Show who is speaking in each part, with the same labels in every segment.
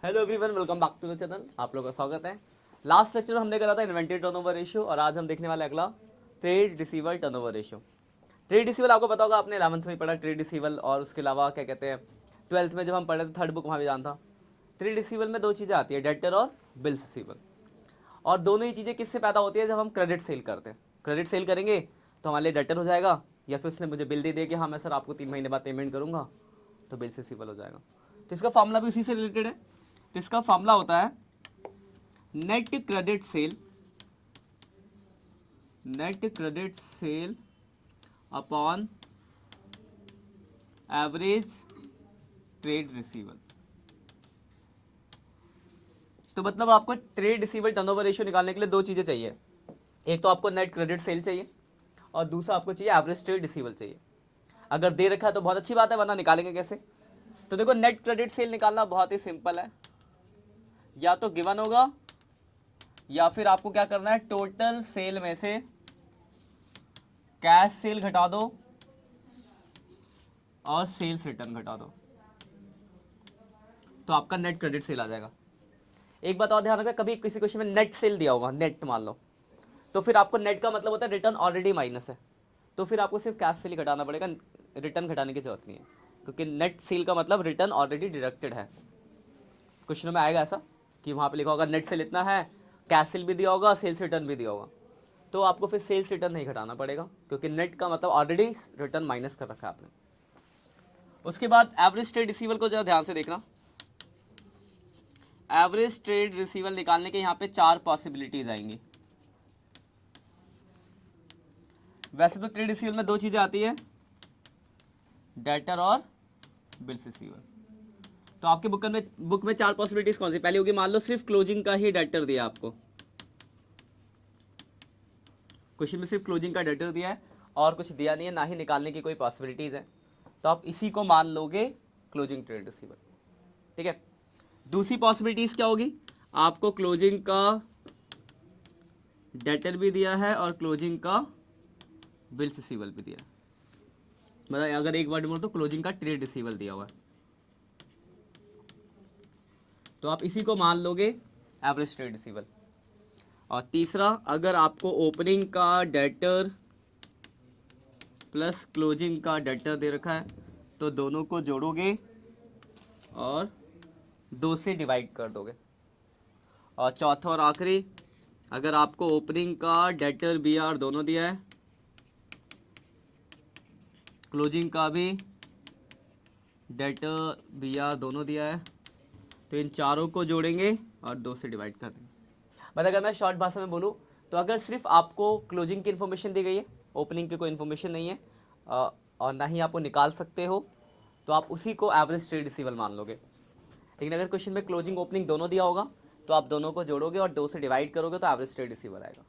Speaker 1: Hello everyone, welcome back to the channel. आप लोगों का स्वागत है। लास्ट लेक्चर में हमने करा था इन्वेंटरी टर्नओवर रेशियो और आज हम देखने वाले अगला trade receiver turnover ratio. Trade रिसीवल आपको पता होगा, आपने 11th में पढ़ा ट्रेड रिसीवल, और उसके अलावा क्या कहते हैं 12th में जब हम पढ़े थे थर्ड बुक वहाँ भी जान था। ट्रेड रिसीवल में दो चीज़ें आती है, डेटर और बिल्स रिसीवल, और दोनों ही चीज़ें किससे पैदा होती है जब हम क्रेडिट सेल करते हैं। क्रेडिट सेल करेंगे तो हमारे लिए डेटर हो जाएगा, या फिर उसने मुझे बिल दे दिया कि हाँ मैं सर आपको 3 महीने बाद पेमेंट करूँगा, तो बिल रिसीवल हो जाएगा। तो इसका फॉर्मूला भी उसी से रिलेटेड है। तो इसका फॉर्मूला होता है net credit sale upon average trade रिसीवल। तो मतलब आपको ट्रेड रिसीवल टर्नओवर रेशियो निकालने के लिए दो चीज़ें चाहिए। एक तो आपको नेट क्रेडिट सेल चाहिए और दूसरा आपको चाहिए एवरेज ट्रेड रिसीवल चाहिए। अगर दे रखा है तो बहुत अच्छी बात है, वरना निकालेंगे कैसे। तो देखो, नेट क्रेडिट सेल निकालना बहुत ही सिंपल है। या तो गिवन होगा या फिर आपको क्या करना है, टोटल सेल में से कैश सेल घटा दो और सेल्स रिटर्न घटा दो, तो आपका नेट क्रेडिट सेल आ जाएगा। एक बात और ध्यान रखना, कभी किसी क्वेश्चन में नेट सेल दिया होगा, नेट मान लो, तो फिर आपको नेट का मतलब होता है रिटर्न ऑलरेडी माइनस है, तो फिर आपको सिर्फ कैश सेल ही घटाना पड़ेगा, रिटर्न घटाने की जरूरत नहीं है, क्योंकि नेट सेल का मतलब रिटर्न ऑलरेडी डिडक्टेड है। क्वेश्चनों में आएगा ऐसा कि वहाँ पे लिखा होगा नेट सेल इतना है, कैश सेल भी दिया होगा, सेल्स रिटर्न भी दिया होगा, तो आपको फिर सेल्स रिटर्न नहीं घटाना पड़ेगा, क्योंकि नेट का मतलब ऑलरेडी रिटर्न माइनस कर रखा है आपने। उसके बाद एवरेज ट्रेड रिसीवल को जरा ध्यान से देखना। एवरेज ट्रेड रिसीवल निकालने के यहाँ पे 4 पॉसिबिलिटीज आएंगी। वैसे तो ट्रेड रिसीवल में दो चीजें आती है, डेटर और बिल्स रिसीवल। तो आपके बुक में 4 पॉसिबिलिटीज कौन सी पहली होगी, मान लो सिर्फ क्लोजिंग का ही डेटर दिया आपको, क्वेश्चन में सिर्फ क्लोजिंग का डेटर दिया है और कुछ दिया नहीं है, ना ही निकालने की कोई पॉसिबिलिटीज है, तो आप इसी को मान लोगे क्लोजिंग ट्रेड रिसीवल। ठीक है। दूसरी पॉसिबिलिटीज क्या होगी, आपको क्लोजिंग का डेटर भी दिया है और क्लोजिंग का बिल्स रिसीवल भी दिया है, मतलब अगर एक वर्ड बोलो तो क्लोजिंग का ट्रेड रिसीवल दिया हुआ है, तो आप इसी को मान लोगे एवरेज ट्रेड रिसीवल। और तीसरा, अगर आपको ओपनिंग का डेटर प्लस क्लोजिंग का डेटर दे रखा है तो दोनों को जोड़ोगे और 2 से डिवाइड कर दोगे। और चौथा और आखिरी, अगर आपको ओपनिंग का डेटर बी आर दोनों दिया है, क्लोजिंग का भी डेटर बी आर दोनों दिया है, तो इन चारों को जोड़ेंगे और 2 से डिवाइड कर देंगे। मतलब अगर मैं शॉर्ट भाषा में बोलूँ तो अगर सिर्फ आपको क्लोजिंग की इन्फॉर्मेशन दी गई है, ओपनिंग की कोई इन्फॉर्मेशन नहीं है, और ना ही आपको निकाल सकते हो, तो आप उसी को एवरेज ट्रेड रिसीवल मान लोगे। लेकिन अगर क्वेश्चन में क्लोजिंग ओपनिंग दोनों दिया होगा तो आप दोनों को जोड़ोगे और 2 से डिवाइड करोगे, तो एवरेज ट्रेड रिसीवल आएगा।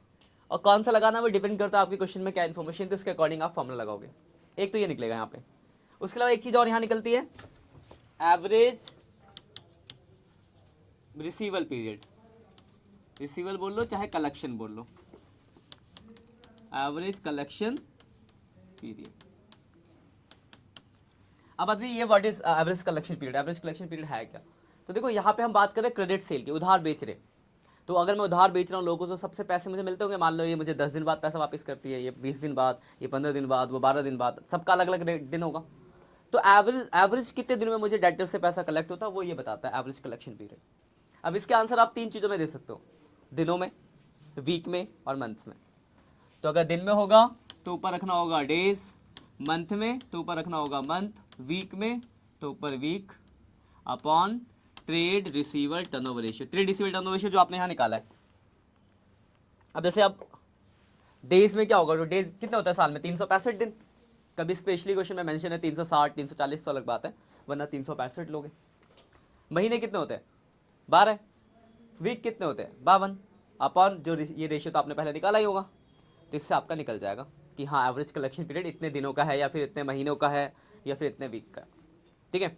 Speaker 1: और कौन सा लगाना वो डिपेंड करता है आपके क्वेश्चन में क्या इन्फॉर्मेशन थी, उसके अकॉर्डिंग आप फॉर्मूला लगाओगे। एक तो ये निकलेगा यहाँ पे। उसके अलावा एक चीज़ और यहाँ निकलती है, एवरेज रिसीवल पीरियड। रिसीवल बोल लो चाहे कलेक्शन बोल लो, एवरेज कलेक्शन पीरियड। अब आते ये what is average collection period. Average collection period है क्या, तो देखो यहाँ पे हम बात करें क्रेडिट सेल की, उधार बेच रहे। तो अगर मैं उधार बेच रहा हूँ लोगों को, तो सबसे पैसे मुझे मिलते होंगे, मान लो ये मुझे 10 दिन बाद पैसा वापस करती है, ये 20 दिन बाद, ये 15 दिन बाद, वो 12 दिन बाद, सबका अलग अलग दिन होगा। तो एवरेज कितने दिन में मुझे डेटर से पैसा कलेक्ट होता है, वो ये बताता है एवरेज कलेक्शन पीरियड। अब इसके आंसर आप 3 चीज़ों में दे सकते हो, दिनों में, वीक में और मंथ्स में। तो अगर दिन में होगा तो ऊपर रखना होगा डेज, मंथ में तो ऊपर रखना होगा मंथ, वीक में तो ऊपर week, upon trade receival turnover ratio. Trade receival turnover ratio जो आपने यहाँ निकाला है। अब जैसे अब डेज में क्या होगा, तो डेज कितने होता है साल में, 365 दिन। कभी स्पेशली क्वेश्चन में मेंशन है 360, 340 तो अलग बात है, वरना 365 लोगे। महीने कितने होते हैं, 12। वीक कितने होते हैं, 52, अपॉन जो ये रेशियो तो आपने पहले निकाला ही होगा, तो इससे आपका निकल जाएगा कि हाँ एवरेज कलेक्शन पीरियड इतने दिनों का है, या फिर इतने महीनों का है, या फिर इतने वीक का। ठीक है।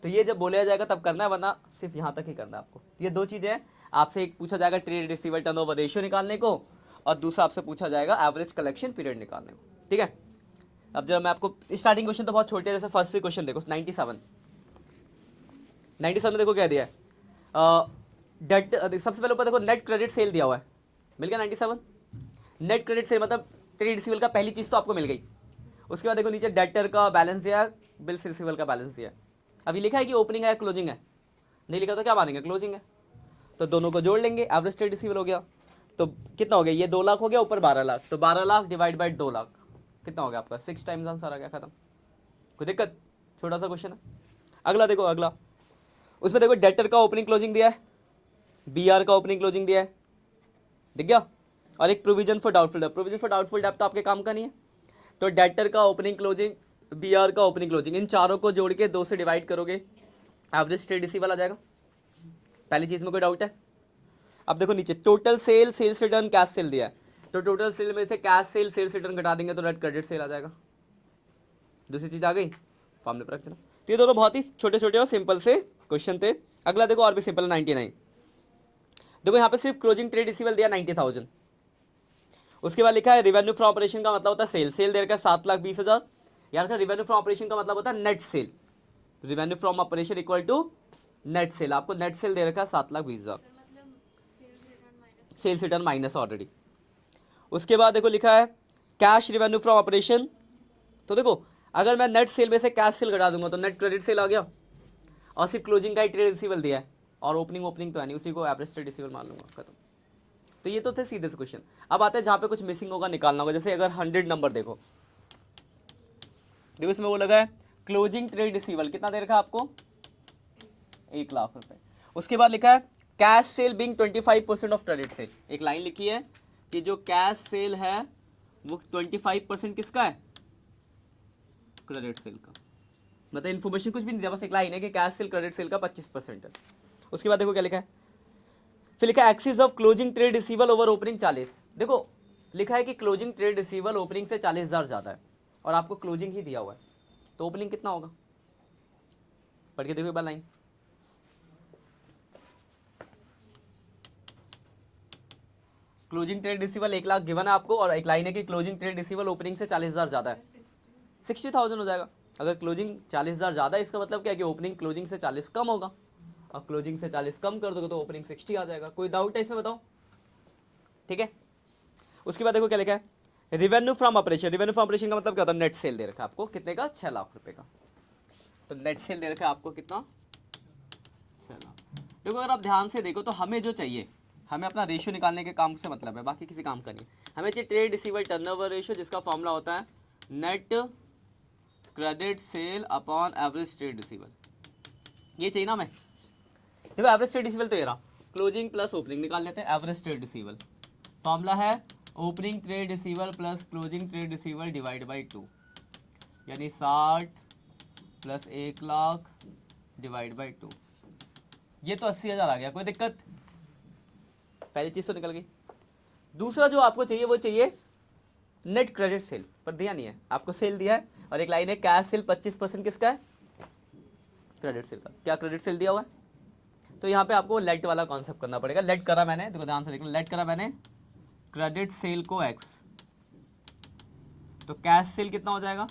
Speaker 1: तो ये जब बोला जाएगा तब करना है, वरना सिर्फ यहाँ तक ही करना है आपको। ये दो चीज़ें हैं, आपसे एक पूछा जाएगा ट्रेड रिसीवल टर्नओवर रेशियो निकालने को, और दूसरा आपसे पूछा जाएगा एवरेज कलेक्शन पीरियड निकालने को। ठीक है। अब जब मैं आपको स्टार्टिंग क्वेश्चन तो बहुत छोटे हैं, जैसे फर्स्ट से क्वेश्चन देखो 97 में देखो क्या दिया है। डेट सबसे पहले ऊपर देखो नेट क्रेडिट सेल दिया हुआ है, मिल गया 97। नेट क्रेडिट सेल मतलब ट्रेड रिसीवल का पहली चीज़ तो आपको मिल गई। उसके बाद देखो नीचे डेटर का बैलेंस दिया है, बिल्स रिसीवल का बैलेंस दिया है। अभी लिखा है कि ओपनिंग है क्लोजिंग है, नहीं लिखा तो क्या मानेंगे क्लोजिंग है। तो दोनों को जोड़ लेंगे, एवरेज ट्रेड रिसीवल हो गया। तो कितना हो गया, ये 2 लाख हो गया, ऊपर 12 लाख, तो 12 लाख डिवाइड बाई 2 लाख कितना हो गया आपका 6 टाइम्स आंसर आ गया, खत्म। कोई दिक्कत, छोटा सा क्वेश्चन है। अगला देखो, अगला उसमें देखो डेटर का ओपनिंग क्लोजिंग दिया है, बीआर का ओपनिंग क्लोजिंग दिया है, दिख गया। और एक प्रोविजन फॉर डाउटफुल डेब्ट, प्रोविजन फॉर डाउटफुल डेब्ट तो आपके काम का नहीं है। तो डेटर का ओपनिंग क्लोजिंग, बीआर का ओपनिंग क्लोजिंग, इन चारों को जोड़ के 2 से डिवाइड करोगे, एवरेज ट्रेड रिसीवल आ जाएगा। पहली चीज में कोई डाउट है? अब देखो नीचे total sale, sales return, cash sale दिया है। तो टोटल सेल में से कैश सेल, सेल्स रिटर्न घटा देंगे तो नेट क्रेडिट सेल आ जाएगा। दूसरी चीज आ गई, फॉर्मूले पर रख देना। तो ये दोनों बहुत ही छोटे छोटे और सिंपल से क्वेश्चन थे। अगला देखो और भी सिंपल, 99। देखो यहाँ पे सिर्फ क्लोजिंग ट्रेड रिसीवल दिया 90,000। उसके बाद लिखा है रेवेन्यू फ्रॉम ऑपरेशन का मतलब होता है सेल, सेल दे रखा है 7,20,000। यार का रेवेन्यू फ्रॉम ऑपरेशन का मतलब होता है net sale, revenue from operation equal to net sale. आपको नेट सेल दे रखा है 7,20,000, सेल्स रिटर्न माइनस ऑलरेडी। उसके बाद देखो लिखा है कैश रेवेन्यू फ्रॉम ऑपरेशन। तो देखो अगर मैं नेट सेल में से कैश सेल घटा दूंगा तो नेट क्रेडिट सेल आ गया, और सिर्फ क्लोजिंग का ही ट्रेड रिसीवल दिया है, और ओपनिंग तो है नहीं, उसी को एवरेज ट्रेड रिसीवल मान लूंगा, खत्म। तो ये तो थे सीधे से क्वेश्चन। अब आते हैं जहाँ पे कुछ मिसिंग होगा, निकालना होगा। जैसे अगर 100 नंबर देखो इसमें वो लगा है क्लोजिंग ट्रेड रिसीवल, कितना दे रखा है आपको 1 लाख रुपए। उसके बाद लिखा है cash sale being 25% of credit sale. एक लाइन लिखी है कि जो कैश सेल है वो 25% किसका है, क्रेडिट सेल का। मतलब इन्फॉर्मेशन कुछ भी नहीं दिया, बस एक लाइन है कि कैश सेल क्रेडिट सेल का 25% है। उसके बाद देखो क्या लिखा है, फिर लिखा है axis of closing trade रिसीवल over opening 40। देखो लिखा है कि क्लोजिंग ट्रेड रिसीवल ओपनिंग से 40,000 ज़्यादा है, और आपको क्लोजिंग ही दिया हुआ है, तो ओपनिंग कितना होगा, पढ़ के देखो एक बार line. Closing trade receivable 1 lakh given है आपको, और एक लाइन है कि क्लोजिंग ट्रेड रिसीवल ओपनिंग से 40,000 ज़्यादा है, 60,000 हो जाएगा। अगर क्लोजिंग 40,000 ज़्यादा है, इसका मतलब क्या है कि ओपनिंग क्लोजिंग से 40 कम होगा, और क्लोजिंग से 40 कम कर दोगे तो ओपनिंग 60 आ जाएगा। कोई डाउट है इसमें, बताओ, ठीक है। उसके बाद देखो क्या लिखा है revenue from operation. Revenue from operation का मतलब क्या होता है, नेट सेल दे रखा है आपको कितने का, 6 लाख रुपए का। तो नेट सेल दे रखा है आपको कितना, 6 लाख। देखो अगर आप ध्यान से देखो तो हमें जो चाहिए, हमें अपना रेशियो निकालने के काम से मतलब है, बाकी किसी काम का नहीं। हमें चाहिए ट्रेड रिसीवल टर्नओवर रेशियो, जिसका फॉर्मूला होता है net credit sale upon average trade रिसीवल, ये चाहिए ना हमें। देखो एवरेज ट्रेड रिसीवल तो ये रहा, क्लोजिंग प्लस ओपनिंग निकाल लेते हैं। एवरेज ट्रेड रिसीवल फॉर्मूला है opening trade रिसीवल plus closing trade रिसीवल divide by 2, यानी 60 प्लस 1 लाख डिवाइड बाई 2, ये तो 80,000 आ गया। कोई दिक्कत, पहली चीज तो निकल गई। दूसरा जो आपको चाहिए वो चाहिए नेट क्रेडिट सेल, पर दिया नहीं है आपको, सेल दिया है, और एक लाइन है कैश सेल 25% किसका है, क्रेडिट सेल का। क्या क्रेडिट सेल दिया हुआ है, तो यहाँ पे आपको लेट वाला कॉन्सेप्ट करना पड़ेगा। लेट करा मैंने, देखो ध्यान से देखना, लेट करा मैंने क्रेडिट सेल को एक्स, तो कैश सेल कितना हो जाएगा,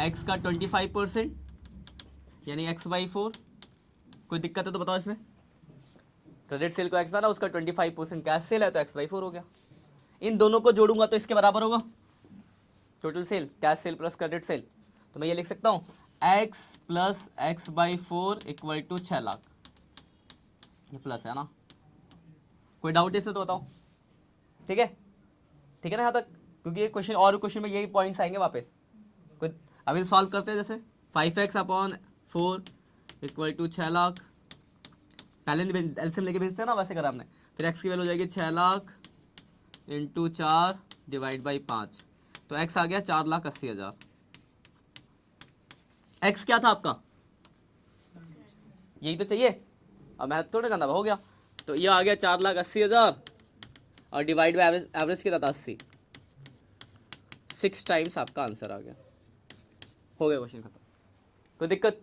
Speaker 1: एक्स का 25%, यानी x/4। कोई दिक्कत है तो बताओ इसमें, क्रेडिट सेल को एक्स माना, उसका 25% कैश सेल है तो x/4 हो गया। इन दोनों को जोड़ूंगा तो इसके बराबर होगा total sale, cash sale plus credit sale. तो मैं ये लिख सकता हूँ x plus x/4 equal to 6 lakh, ये प्लस है ना। कोई डाउट है इसमें तो बताओ, ठीक है, ठीक है ना यहाँ तक, क्योंकि ये क्वेश्चन और क्वेश्चन में यही पॉइंट्स आएंगे वापस। कोई अभी सॉल्व करते हैं, जैसे 5x upon 4 equal to 6 lakh, पहले एलसीएम लेके भेजते हैं ना, वैसे करा हमने। फिर x की वैल्यू हो जाएगी 6 लाख इंटू 4 डिवाइड बाई 5, तो x आ गया 4,80,000। x क्या था आपका, यही तो चाहिए, अब मैथ थोड़ा करना हो गया। तो ये आ गया 4,80,000, और डिवाइड बाई एवरेज, एवरेज कितना था 80, 6 टाइम्स आपका आंसर आ गया। हो गया क्वेश्चन खत्म। कोई दिक्कत,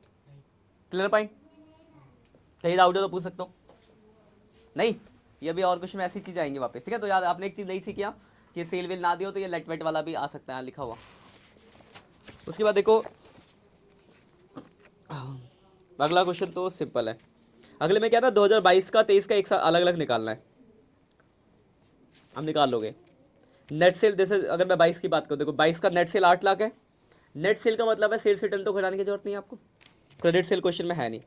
Speaker 1: क्लियर पॉइंट, कहीं डाउट है तो पूछ सकता हूँ, नहीं ये भी और क्वेश्चन में ऐसी चीज़ आएंगी वापस, ठीक है। तो यार आपने एक चीज़ नहीं सीखी कि सेल वेल ना दियो तो ये लेट वेट वाला भी आ सकता है लिखा हुआ। उसके बाद देखो अगला क्वेश्चन तो सिंपल है, अगले में क्या था 2022 का 23 का एक साथ अलग अलग निकालना है, हम निकाल लोगे। नेट सेल जैसे अगर मैं 22 की बात करूँ, देखो 22 का नेट सेल 8 लाख है। नेट सेल का मतलब है सेल्स रिटर्न तो घटाने की जरूरत नहीं है आपको, क्रेडिट सेल क्वेश्चन में है नहीं,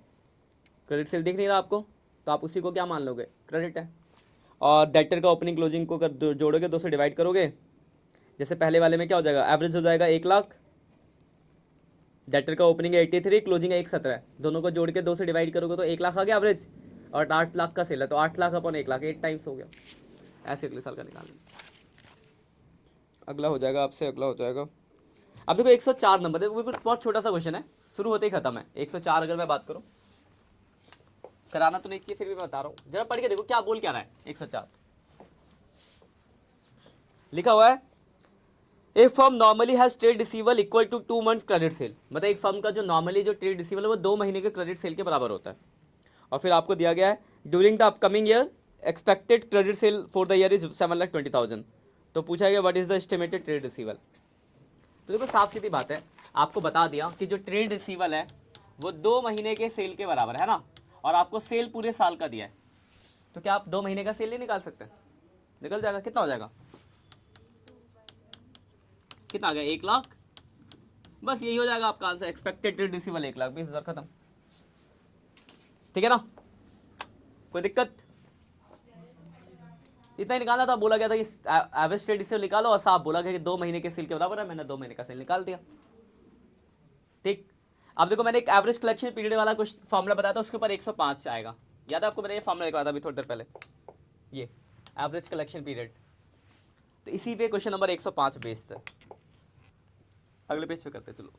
Speaker 1: क्रेडिट सेल दिख नहीं रहा आपको, तो आप उसी को क्या मान लोगे, क्रेडिट है। और डेटर का ओपनिंग क्लोजिंग को अगर जोड़ोगे 2 से डिवाइड करोगे, जैसे पहले वाले में क्या हो जाएगा, एवरेज हो जाएगा 1 लाख, डेटर का ओपनिंग है 83, क्लोजिंग है 117, दोनों को जोड़ के 2 से डिवाइड करोगे तो 1 लाख आ गया एवरेज, और 8 लाख का सेल है तो 8 लाख अपन 1 लाख 8 टाइम्स हो गया। ऐसे अगले साल का निकाल लेंगे। अगला हो जाएगा आपसे, अगला हो जाएगा। अब देखो 104 नंबर है, वो भी बहुत छोटा सा क्वेश्चन है, शुरू होते ही खत्म है। 104 अगर मैं बात करूं, कराना तो नहीं चाहिए फिर भी मैं बता रहा हूं, जरा पढ़ के देखो क्या बोल क्या रहा है। 104 लिखा हुआ है, a firm normally has trade receivable equal to 2 months credit sale, मतलब एक फर्म का जो नॉर्मली जो ट्रेड रिसीवल है वो 2 महीने के क्रेडिट सेल के बराबर होता है। और फिर आपको दिया गया है during the upcoming year expected credit sale for the year is 7,20,000, तो पूछा गया what is the estimated trade रिसीवल। तो देखो साफ सीधी बात है, आपको बता दिया कि जो ट्रेड रिसीवल है वो 2 महीने के सेल के बराबर है ना, और आपको सेल पूरे साल का दिया है, तो क्या आप 2 महीने का सेल नहीं निकाल सकते, निकल जाएगा। कितना हो जाएगा, कितना आ गया, 1 लाख, बस यही हो जाएगा आपका आंसर, एक्सपेक्टेड ट्रेड रिसीवल 1,20,000, खत्म। ठीक है ना, कोई दिक्कत, इतना ही निकालना था। बोला गया था कि एवरेज ट्रेड रिसीवल निकालो, और साफ बोला गया कि 2 महीने के सेल के बराबर है, मैंने 2 महीने का सेल निकाल दिया। ठीक, अब देखो मैंने एक एवरेज कलेक्शन पीरियड वाला कुछ फॉर्मूला बताया था, उसके ऊपर 105 आएगा, याद है आपको, मैंने ये फॉर्मूला लिखवाया था अभी थोड़ी देर पहले, ये एवरेज कलेक्शन पीरियड, तो इसी पे क्वेश्चन नंबर 105 बेस्ड है। अगले पेज पे करते चलो।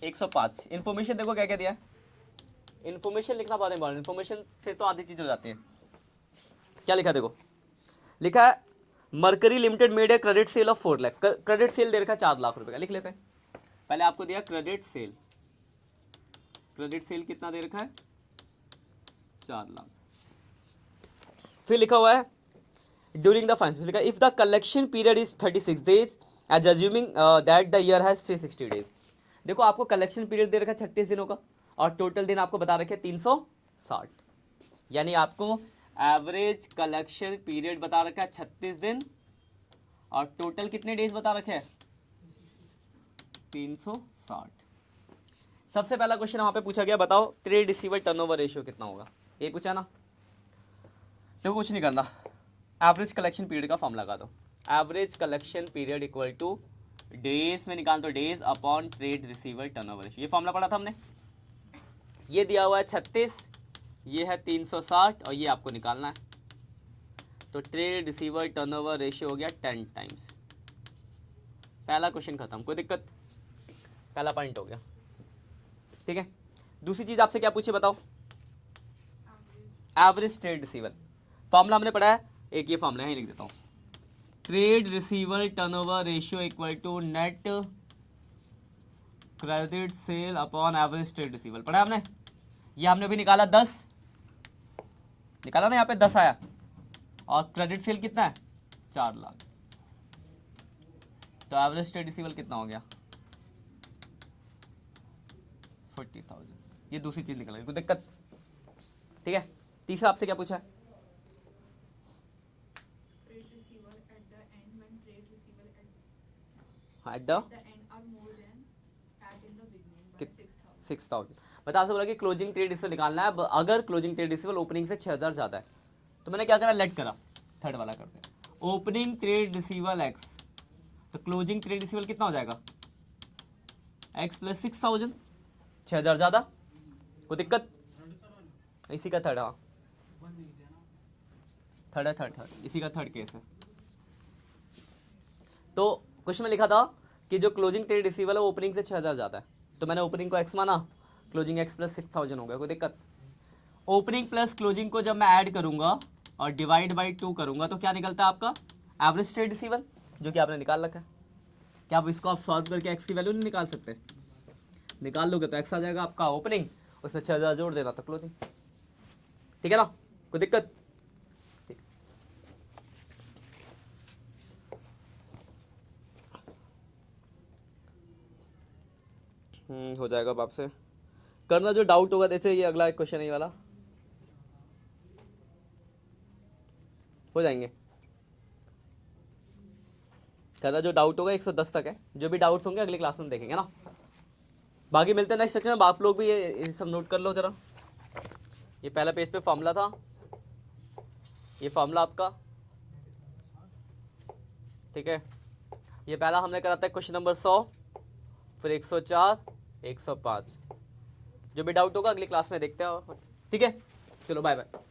Speaker 1: 105 इन्फॉर्मेशन देखो क्या क्या दिया है, इन्फॉर्मेशन लिखना बहुत इंपॉर्टेंट, इन्फॉर्मेशन से तो आधी चीज हो जाती है। क्या लिखा देखो, लिखा है Mercury limited made a credit sale of 4 lakh, credit sale दे रखा है 4 लाख रुपए का, लिख लेते हैं। पहले आपको दिया क्रेडिट सेल, क्रेडिट सेल कितना दे रखा है, 4 लाख। फिर लिखा हुआ है ड्यूरिंग द फाइनेंस, लिखा if the collection period is 36 days as assuming that the year has 360 days. देखो आपको कलेक्शन पीरियड दे रखा है 36 दिनों का, और टोटल दिन आपको बता रखे 360, यानी आपको एवरेज कलेक्शन पीरियड बता रखा है 36 दिन, और टोटल कितने डेज बता रखे हैं, 360। सबसे पहला क्वेश्चन वहां पे पूछा गया, बताओ ट्रेड रिसीवर टर्नओवर रेशियो कितना होगा, ये पूछा ना। देखो कुछ नहीं करना, एवरेज कलेक्शन पीरियड का फॉर्म लगा दो, average collection period equal two days में निकाल दो, days upon trade receiver turnover ratio, ये फॉर्मूला पढ़ा था हमने। ये दिया हुआ है 36, ये है 360, और ये आपको निकालना है, तो ट्रेड रिसीवर टर्नओवर रेशियो हो गया 10 टाइम्स। पहला क्वेश्चन खत्म, कोई दिक्कत, पहला पॉइंट हो गया। ठीक है, दूसरी चीज आपसे क्या पूछे बताओ, एवरेज ट्रेड रिसीवल, फॉर्मूला हमने पढ़ा है, एक ये फॉर्मूला है, लिख देता हूं, trade receiver turnover ratio equal to net credit sale upon average trade receival, पढ़ा हमने। ये हमने अभी निकाला 10, निकाला ना, यहाँ पे 10 आया, और क्रेडिट सेल कितना है 4 लाख, तो एवरेज ट्रेड रिसीवल कितना हो गया 40,000। ये दूसरी चीज निकल गई, कोई दिक्कत। ठीक है, तीसरा आपसे क्या पूछा है, एट द 6,000, बता से बोला कि क्लोजिंग ट्रेड रिसीवल निकालना है, अगर क्लोजिंग ट्रेड रिसीवल ओपनिंग से 6,000 ज्यादा है, तो मैंने क्या करा, लेट करा, थर्ड वाला करते हैं, ओपनिंग ट्रेड रिसीवल एक्स, तो क्लोजिंग ट्रेड रिसीवल कितना हो जाएगा एक्स प्लस 6,000, 6,000 ज्यादा, कोई दिक्कत, इसी का थर्ड, हाँ थर्ड इसी का थर्ड केस है। तो क्वेश्चन में लिखा था कि जो क्लोजिंग ट्रेड रिसीवल है वो ओपनिंग से 6,000 ज्यादा है, तो मैंने ओपनिंग को एक्स माना, क्लोजिंग एक्स प्लस 6,000 हो गया, कोई दिक्कत। ओपनिंग प्लस क्लोजिंग को जब मैं ऐड करूंगा और डिवाइड बाई 2 करूंगा तो क्या निकलता है आपका एवरेज ट्रेड रिसीवल, जो कि आपने निकाल रखा है। क्या आप इसको आप सॉल्व करके एक्स की वैल्यू नहीं निकाल सकते, निकाल लोगे तो एक्स आ जाएगा आपका ओपनिंग, उसमें 6,000 जोड़ देना था क्लोजिंग। ठीक है ना, कोई दिक्कत, ठीक। हो जाएगा अब आपसे करना, जो डाउट होगा जैसे ये अगला क्वेश्चन है ये वाला, हो जाएंगे। कहता जो डाउट होगा 110 तक है, जो भी डाउट्स होंगे अगली क्लास में देखेंगे ना। बाकी मिलते हैं नेक्स्ट सेक्शन में। आप लोग भी ये सब नोट कर लो जरा। ये पहला पेज पे फॉर्मूला था, ये फॉर्मूला आपका, ठीक है। ये पहला हमने करा था क्वेश्चन नंबर 100, फिर 104, 105। जो भी डाउट होगा अगली क्लास में देखते हैं, ठीक है। चलो बाय बाय।